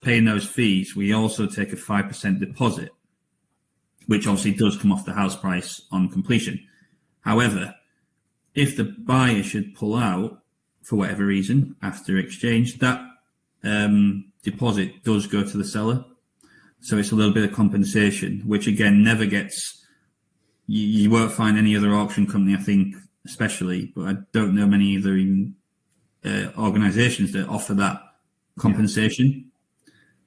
paying those fees, we also take a 5% deposit, which obviously does come off the house price on completion. However, if the buyer should pull out for whatever reason after exchange, that deposit does go to the seller. So it's a little bit of compensation, which again never gets, you won't find any other auction company, I think, especially, but I don't know many other even organisations that offer that compensation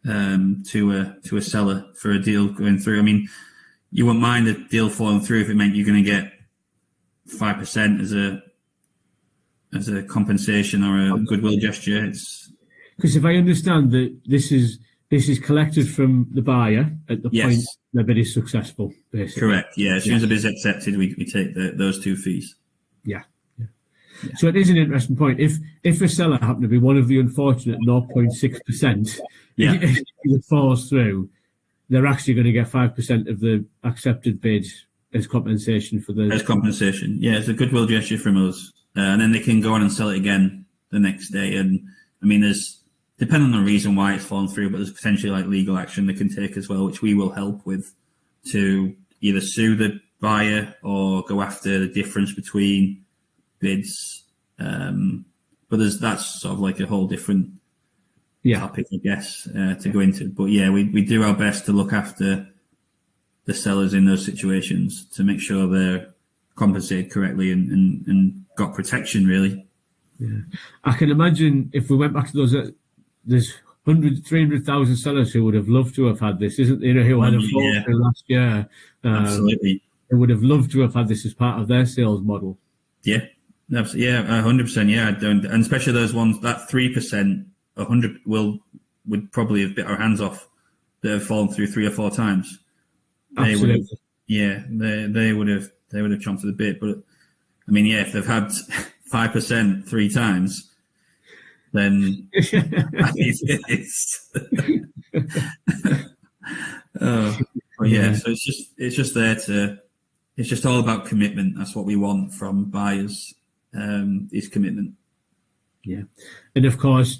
to a seller for a deal going through. I mean, you wouldn't mind a deal falling through if it meant you're going to get 5% as a compensation or a goodwill gesture. Because if I understand that this is collected from the buyer at the point the bid is successful, basically. Correct. Yeah, as soon as the bid is accepted, we take those two fees. Yeah. So it is an interesting point. If a seller happened to be one of the unfortunate 0.6%, if it falls through, they're actually going to get 5% of the accepted bid as compensation for the... As compensation, yeah. It's a goodwill gesture from us. And then they can go on and sell it again the next day. And, I mean, depending on the reason why it's fallen through, but there's potentially like legal action they can take as well, which we will help with, to either sue the buyer or go after the difference between bids. But that's sort of like a whole different topic, I guess, to go into. But yeah, we do our best to look after the sellers in those situations to make sure they're compensated correctly and got protection, really. Yeah, I can imagine if we went back to those, there's 300,000 sellers who would have loved to have had this, isn't there? Who had a fall through last year. Absolutely. They would have loved to have had this as part of their sales model. Yeah, absolutely. Yeah, 100%. Yeah, and especially those ones, that 3%, 100 would probably have bit our hands off that have fallen through 3 or 4 times. Absolutely. They would have chomped at the bit. But I mean, if they've had 5% 3 times, then it's so it's just there to, it's just all about commitment. That's what we want from buyers, is commitment. Yeah, and of course,